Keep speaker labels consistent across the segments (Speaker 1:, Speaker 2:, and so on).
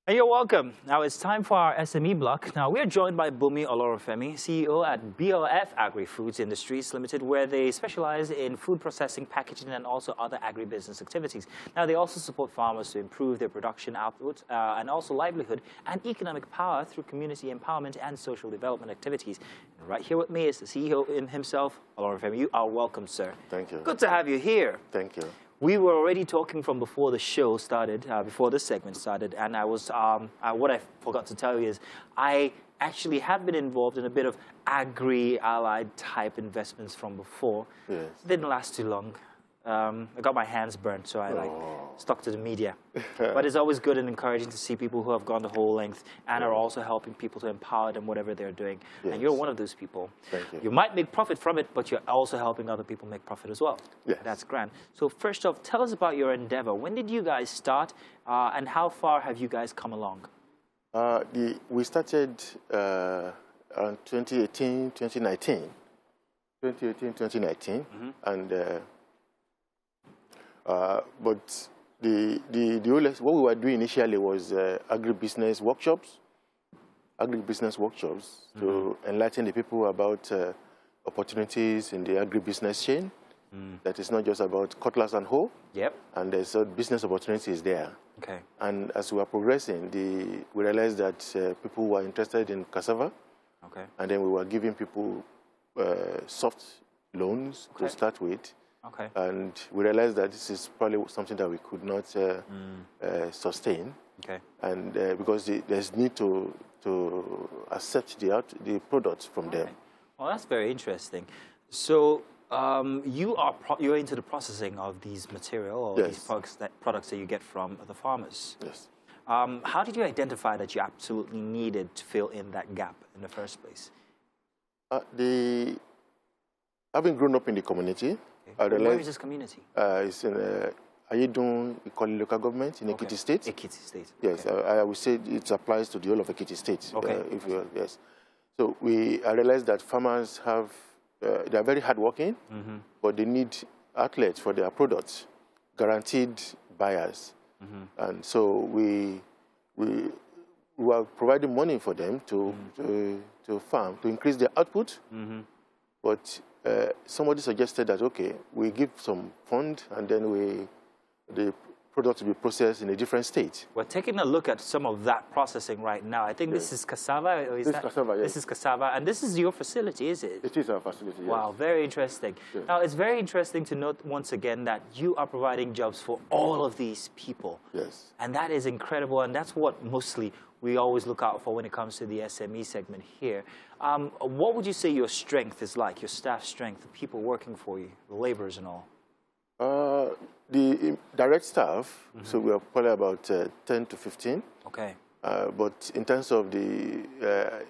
Speaker 1: And you're welcome. Now it's time for our SME block. Now we're joined by Bunmi Olorunfemi, CEO at BOF Agrifoods Industries Limited, where they specialize in food processing, packaging, and also other agribusiness activities. Now they also support farmers to improve their production output and also livelihood and economic power through community empowerment and social development activities. And right here with me is the CEO in himself, Olorunfemi. You are welcome, sir.
Speaker 2: Thank you.
Speaker 1: Good to have you here.
Speaker 2: Thank you.
Speaker 1: We were already talking from before the show started, before this segment started, and I was, what I forgot to tell you is I actually have been involved in a bit of agri-allied type investments from before.
Speaker 2: Yes.
Speaker 1: Didn't last too long. I got my hands burnt, so I stuck to the media. But it's always good and encouraging to see people who have gone the whole length and are also helping people to empower them, whatever they're doing.
Speaker 2: Yes.
Speaker 1: And you're one of those people.
Speaker 2: Thank you.
Speaker 1: You might make profit from it, but you're also helping other people make profit as well.
Speaker 2: Yes.
Speaker 1: That's grand. So first off, tell us about your endeavor. When did you guys start, and how far have you guys come along?
Speaker 2: We started around 2018, 2019. 2018, 2019. Mm-hmm. And but what we were doing initially was agribusiness workshops mm-hmm. to enlighten the people about opportunities in the agribusiness chain. That is not just about cutlass and hoe.
Speaker 1: Yep.
Speaker 2: And there's business opportunities there.
Speaker 1: Okay.
Speaker 2: And as we were progressing, we realized that people were interested in cassava.
Speaker 1: Okay.
Speaker 2: And then we were giving people soft loans to start with.
Speaker 1: Okay.
Speaker 2: And we realized that this is probably something that we could not sustain.
Speaker 1: Okay.
Speaker 2: And because there's need to accept the products from them.
Speaker 1: Well, that's very interesting. So you're into the processing of these material or
Speaker 2: yes.
Speaker 1: these products that you get from the farmers.
Speaker 2: Yes.
Speaker 1: How did you identify that you absolutely needed to fill in that gap in the first place?
Speaker 2: Having grown up in the community,
Speaker 1: okay. Where is this community?
Speaker 2: It's in Ayedun, we call it local government in Ekiti State.
Speaker 1: Ekiti State.
Speaker 2: Yes,
Speaker 1: okay.
Speaker 2: I would say it applies to the whole of Ekiti State.
Speaker 1: Okay.
Speaker 2: Yes. So I realized that farmers they are very hardworking, mm-hmm. but they need outlets for their products, guaranteed buyers. Mm-hmm. And so we were providing money for them to farm, to increase their output. Mm-hmm. But somebody suggested that, okay, we give some fund and then the product will be processed in a different state.
Speaker 1: We're taking a look at some of that processing right now. I think this is cassava. Or is
Speaker 2: this is cassava, yes.
Speaker 1: This is cassava. And this is your facility, is it?
Speaker 2: It is our facility, yes.
Speaker 1: Wow, very interesting. Yes. Now, it's very interesting to note once again that you are providing jobs for all of these people.
Speaker 2: Yes.
Speaker 1: And that is incredible. And that's what mostly we always look out for when it comes to the SME segment here. What would you say your strength is like, your staff strength, the people working for you, the laborers and all?
Speaker 2: The direct staff, mm-hmm. so we are probably about 10 to 15.
Speaker 1: Okay.
Speaker 2: But in terms of the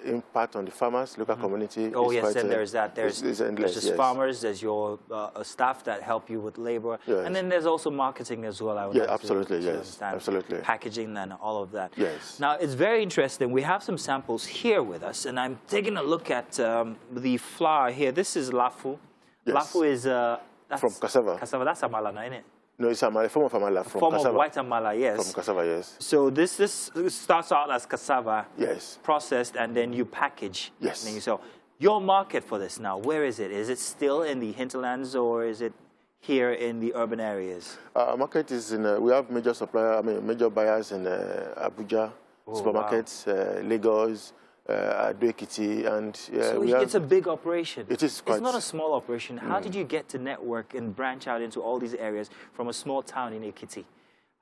Speaker 2: impact on the farmers, local mm-hmm. community,
Speaker 1: oh yes, and there's that. There's
Speaker 2: endless,
Speaker 1: yes. farmers. There's your staff that help you with labor, yes. and then there's also marketing as well. I would
Speaker 2: absolutely, yes, absolutely.
Speaker 1: Packaging and all of that.
Speaker 2: Yes.
Speaker 1: Now it's very interesting. We have some samples here with us, and I'm taking a look at the flour here. This is lafu. Yes. Lafu is
Speaker 2: from cassava.
Speaker 1: Cassava. That's amala, isn't it?
Speaker 2: No, it's a form of amala from
Speaker 1: form
Speaker 2: cassava.
Speaker 1: Of white amala, yes.
Speaker 2: From cassava, yes.
Speaker 1: So this starts out as cassava,
Speaker 2: yes,
Speaker 1: processed, and then you package.
Speaker 2: Yes.
Speaker 1: And then you sell. Your market for this now, where is it? Is it still in the hinterlands or is it here in the urban areas?
Speaker 2: Our market is in. We have major buyers in Abuja, supermarkets, wow. Lagos. Ekiti, and
Speaker 1: so it's a big operation.
Speaker 2: It is quite.
Speaker 1: It's not a small operation. How did you get to network and branch out into all these areas from a small town in Ekiti?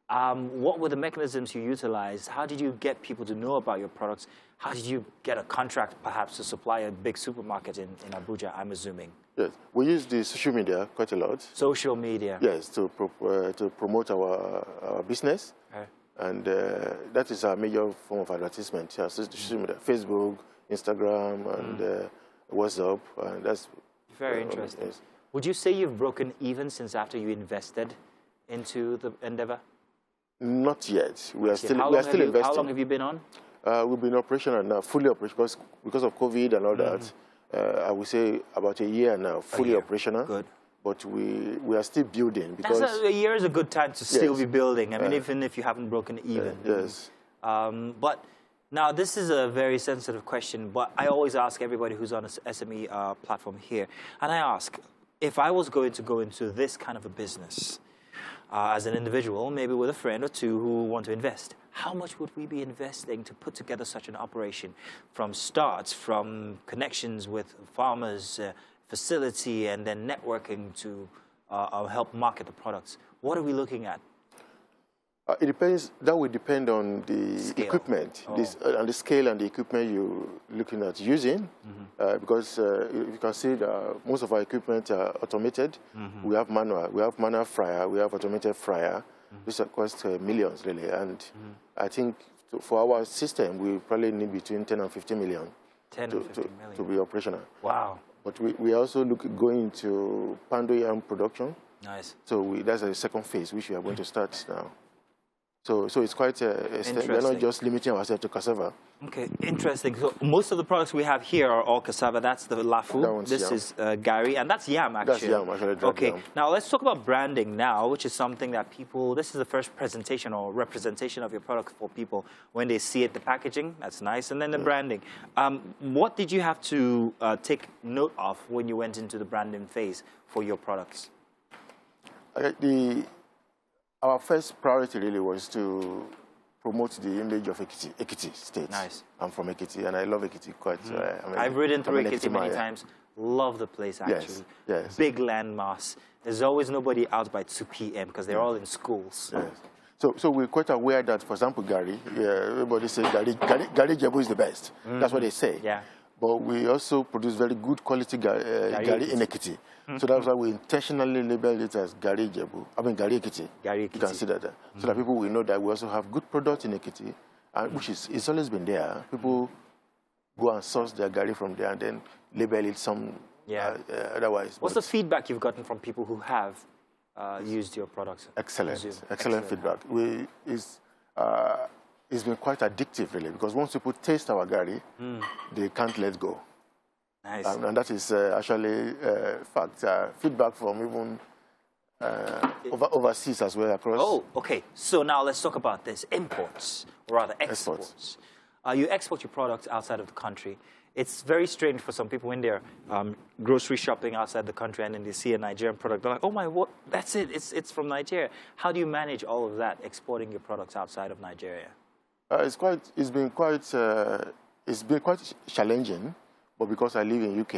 Speaker 1: What were the mechanisms you utilized? How did you get people to know about your products? How did you get a contract, perhaps, to supply a big supermarket in Abuja, I'm assuming?
Speaker 2: Yes, we use the social media quite a lot.
Speaker 1: Social media?
Speaker 2: Yes, to promote our business. Okay. And that is our major form of advertisement. Yeah, so Facebook, Instagram, and WhatsApp, and that's
Speaker 1: very interesting. Yes. Would you say you've broken even since after you invested into the endeavor?
Speaker 2: Not yet. We are still investing.
Speaker 1: How long have you been on?
Speaker 2: We've been operational now, fully operational, because of COVID and all that. I would say about a year now, fully operational.
Speaker 1: Good.
Speaker 2: But we are still building because
Speaker 1: a year is a good time to still be building. I mean, even if you haven't broken even.
Speaker 2: Yes.
Speaker 1: But now this is a very sensitive question, but I always ask everybody who's on a SME platform here, and I ask, if I was going to go into this kind of a business as an individual, maybe with a friend or two who want to invest, how much would we be investing to put together such an operation from start, from connections with farmers, facility, and then networking to help market the products? What are we looking at?
Speaker 2: It depends. That will depend on the
Speaker 1: Scale.
Speaker 2: equipment, and the scale and the equipment you're looking at using. Because you can see that most of our equipment are automated. We have manual. We have manual fryer. We have automated fryer. This costs millions, really. And I think for our system, we probably need between 10 and 50 million
Speaker 1: 10 and 50 million.
Speaker 2: to be operational.
Speaker 1: Wow.
Speaker 2: But we also going into pando yam production.
Speaker 1: Nice.
Speaker 2: So that's a second phase, which we are going to start now. So it's quite we're not just limiting ourselves to cassava.
Speaker 1: Okay, interesting. So most of the products we have here are all cassava. That's the lafu. This
Speaker 2: yam.
Speaker 1: is gari, and that's yam, actually.
Speaker 2: That's yam, actually.
Speaker 1: Okay,
Speaker 2: yam.
Speaker 1: now let's talk about branding now, which is something that people, this is the first presentation or representation of your product for people. When they see it, the packaging, that's nice, and then the branding. What did you have to take note of when you went into the branding phase for your products?
Speaker 2: Our first priority really was to promote the image of Ekiti State.
Speaker 1: Nice.
Speaker 2: I'm from Ekiti, and I love Ekiti quite.
Speaker 1: I've ridden through Ekiti many times. Love the place, actually.
Speaker 2: Yes.
Speaker 1: Big landmass. There's always nobody out by 2 p.m. because they're all in schools.
Speaker 2: Yes. So we're quite aware that, for example, Gari, everybody says Gari Jebu is the best. That's what they say.
Speaker 1: Yeah.
Speaker 2: But we also produce very good quality Gari in Ekiti. So that's why we intentionally labeled it as Gari Jebu. I mean, Gari Ekiti.
Speaker 1: Gari Ekiti.
Speaker 2: You can see that. So that people will know that we also have good product in Ekiti, which it's always been there. People go and source their Gari from there and then label it otherwise.
Speaker 1: What's the feedback you've gotten from people who have used your products?
Speaker 2: Excellent feedback. It's been quite addictive, really, because once people taste our Gari, they can't let go.
Speaker 1: Nice.
Speaker 2: And that is actually fact. Feedback from even overseas as well across.
Speaker 1: Oh, okay. So now let's talk about this. Imports, or rather exports. You export your products outside of the country. It's very strange for some people when they're grocery shopping outside the country and then they see a Nigerian product. They're like, oh my, what? That's it. It's from Nigeria. How do you manage all of that, exporting your products outside of Nigeria?
Speaker 2: It's been quite challenging, but because I live in UK.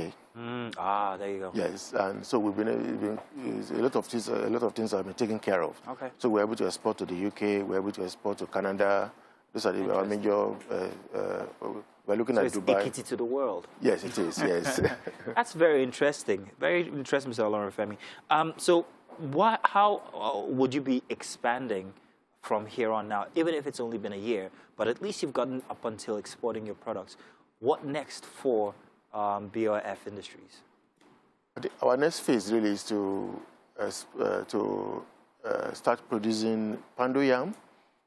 Speaker 1: There you go.
Speaker 2: Yes, and so we've been a lot of things have been taken care of.
Speaker 1: Okay.
Speaker 2: So we're able to export to the UK. We're able to export to Canada. Those are our major. We're looking at Dubai.
Speaker 1: It's Ekiti to the world.
Speaker 2: Yes, it is. Yes.
Speaker 1: That's very interesting. Very interesting, Mr. Olorunfemi. So, how would you be expanding from here on now, even if it's only been a year? But at least you've gotten up until exporting your products. What next for BOF Industries?
Speaker 2: Our next phase really is to start producing pando yam.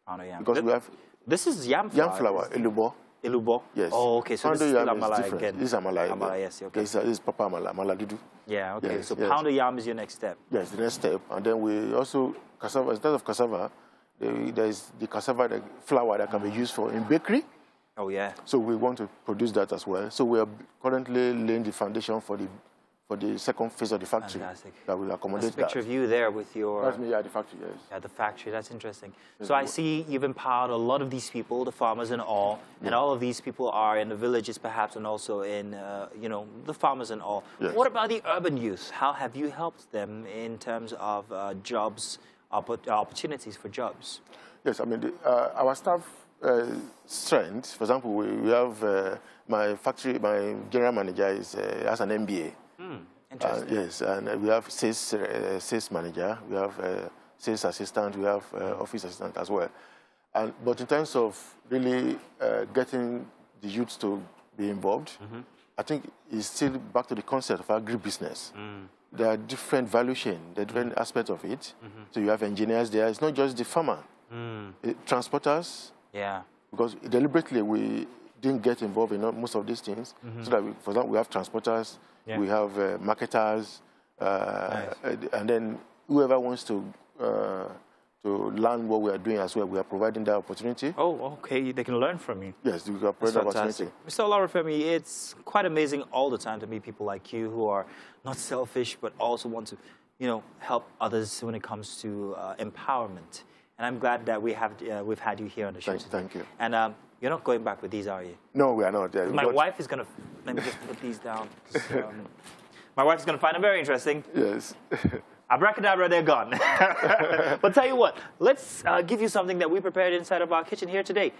Speaker 1: Pando yam.
Speaker 2: Because we have.
Speaker 1: This is yam flour.
Speaker 2: Yam flour, elubo.
Speaker 1: Elubo?
Speaker 2: Yes.
Speaker 1: Oh, okay. So
Speaker 2: pando
Speaker 1: this is still
Speaker 2: yam
Speaker 1: amala
Speaker 2: different.
Speaker 1: again.
Speaker 2: This is amala.
Speaker 1: Amala, yes. Okay.
Speaker 2: This is proper amala dudu.
Speaker 1: Yeah, okay.
Speaker 2: Yes,
Speaker 1: so
Speaker 2: yes.
Speaker 1: pando yam is your next step.
Speaker 2: Yes, the next step. And then we also, cassava, instead of cassava, there is the cassava the flour that can be used in bakery.
Speaker 1: Oh, yeah.
Speaker 2: So we want to produce that as well. So we are currently laying the foundation for the second phase of the factory.
Speaker 1: Fantastic.
Speaker 2: That will accommodate
Speaker 1: That's a picture of you there with your...
Speaker 2: That's me at the factory, yes.
Speaker 1: At the factory, that's interesting. So I see you've empowered a lot of these people, the farmers and all, and all of these people are in the villages perhaps and also in, the farmers and all.
Speaker 2: Yes.
Speaker 1: What about the urban youth? How have you helped them in terms of jobs, opportunities for jobs?
Speaker 2: Yes, I mean, our staff strength, for example, we have my general manager has an MBA.
Speaker 1: Interesting.
Speaker 2: Yes, and we have sales manager, we have sales assistant, we have office assistant as well. But in terms of really getting the youths to be involved, I think it's still back to the concept of agribusiness. There are different value chain, there are different aspects of it. So you have engineers there. It's not just the farmer. Transporters.
Speaker 1: Yeah.
Speaker 2: Because deliberately we didn't get involved in most of these things. So that, for example, we have transporters, we have marketers, and then whoever wants to to learn what we are doing as well. We are providing that opportunity.
Speaker 1: Oh, okay. They can learn from you.
Speaker 2: Yes, we are providing that opportunity.
Speaker 1: Mr. Olorunfemi, it's quite amazing all the time to meet people like you who are not selfish, but also want to, help others when it comes to empowerment. And I'm glad that we've had you here on the show today.
Speaker 2: Thank you.
Speaker 1: And you're not going back with these, are you?
Speaker 2: No, we are not.
Speaker 1: My wife is going to, let me just put these down. My wife is going to find them very interesting.
Speaker 2: Yes.
Speaker 1: Abracadabra, they're gone. But tell you what, let's give you something that we prepared inside of our kitchen here today.